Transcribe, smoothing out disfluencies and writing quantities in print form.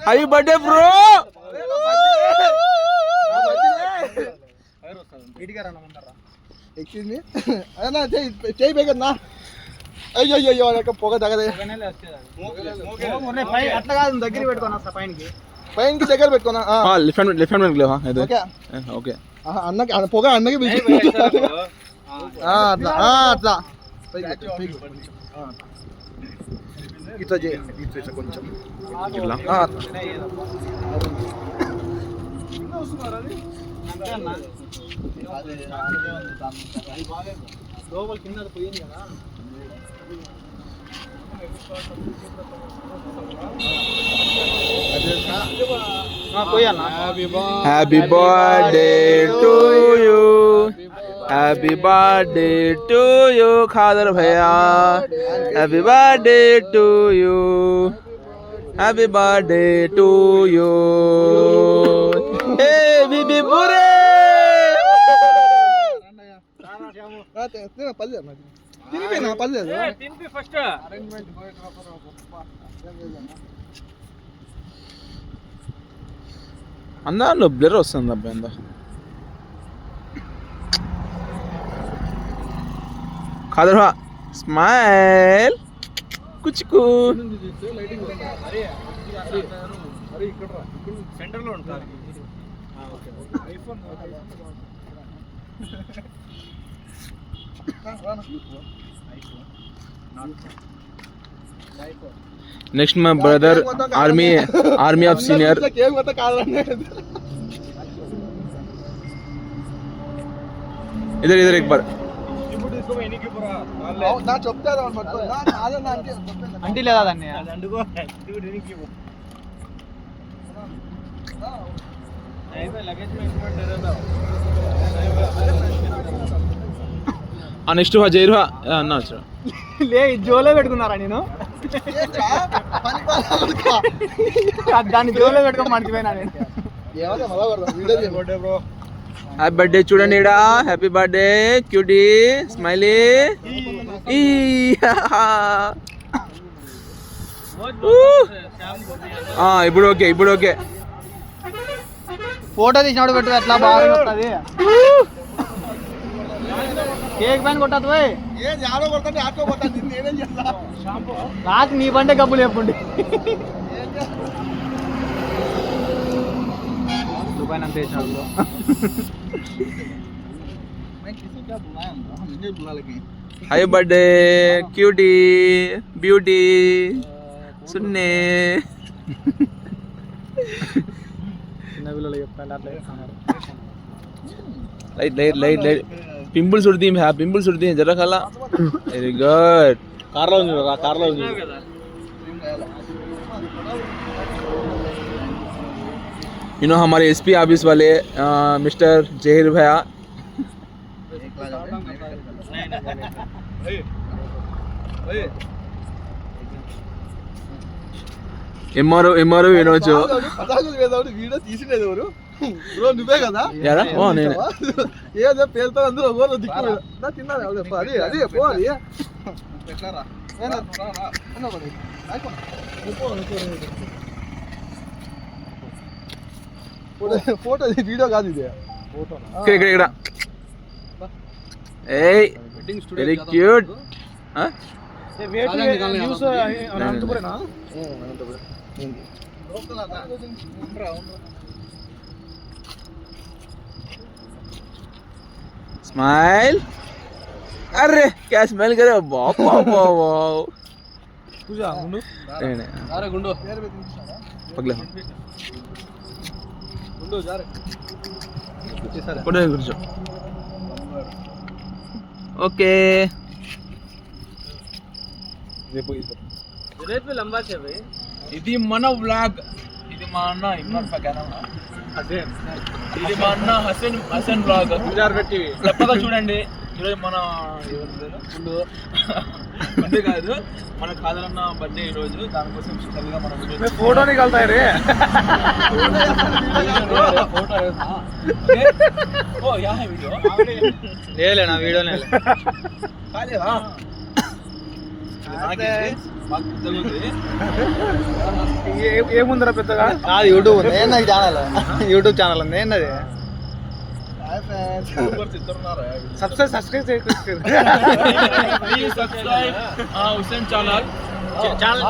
Happy birthday bro. చేయి బేకన్నా. అయ్యో అయ్యో పొగ తగదే. అట్లా కాదు, దగ్గర పెట్టుకున్నా పైనకి దగ్గర పెట్టుకున్నా. ఓకే అన్నకి పొగ అన్నకి అట్లా అట్లా ఇట్లా చేయ కొంచెం లోపల కింద పోయింది కదా. Happy birthday to you, happy birthday to you Khader భయ్యా, happy birthday to you, happy birthday to you. ఏ బీబీ బురే అన్నా నువ్వు బ్లర్ వస్తుంది అబ్బాయి. అందా ఖాదర్ స్మైల్ కుచుకు సెంటర్లో ఉంటారు. Next my brother army of senior. Either either एक बार అంటీ లేదా దాన్ని నెక్స్ట్ జైరు అన్న వచ్చా లే జోలో పెట్టుకున్నారా? నేను దాన్ని జోలో పెట్టుకొని మర్చిపోయినా నేను. హ్యాపీ బర్త్డే చూడండి ఇడా. Happy birthday cutie smiley. ఇప్పుడు ఓకే, ఇప్పుడు ఓకే. ఫోటో తీసినప్పుడు పెట్టు, ఎట్లా బాగా వస్తుంది. కేక్ పైన కొట్టదు నాకు నీ బండే కబ్బులు చెప్పండి. పైన అంత వేసినాడు. హ్యాపీ బర్త్డే క్యూటీ బ్యూటీ సున్నే. చిన్న పిల్లలు చెప్తాను అట్లా చేస్తున్నారు. Light light light light pimples उड़ती है, पिंपल्स उड़ती हैं जरा खाला. Very good. कार लो यू नो हमारे एसपी ऑफिस वाले मिस्टर जहीर भैया. ఎమ్మారు వినొచ్చు. వీడియో తీసినది ఎవరు బ్రో? నువ్వే కదా? ఏదో పేరుతో అందరూ దిక్కు తిన్నారు. అది ఫోటో వీడియో కాదు ఇది. ఇక్కడ వెరీ క్యూట్. स्माइल. अरे क्या स्मेल करे. अरे गुंडो पगले गुंडो ओके. लंबा से भाई ఇది మన వ్లాగ్. ఇది మా అన్న ఇమ్రాన్ ఫకానా. ఇది మా అన్న హసన్ వ్లాగ్. తప్పగా చూడండి. ఈరోజు మన బర్త్డే కాదు, మన కాదలన్న బర్త్డే ఈరోజు. దానికోసం స్పెషల్గా మన ఫోటోని కలుతాయి రే. వీడియో నా వీడియోనే ఏముందిరా పెద్దగా? యూట్యూబ్ ఉంది నాకు ఛానల్, యూట్యూబ్ ఛానల్ ఉంది ఏంటది? Subscribe Hussain channel. ఛానల్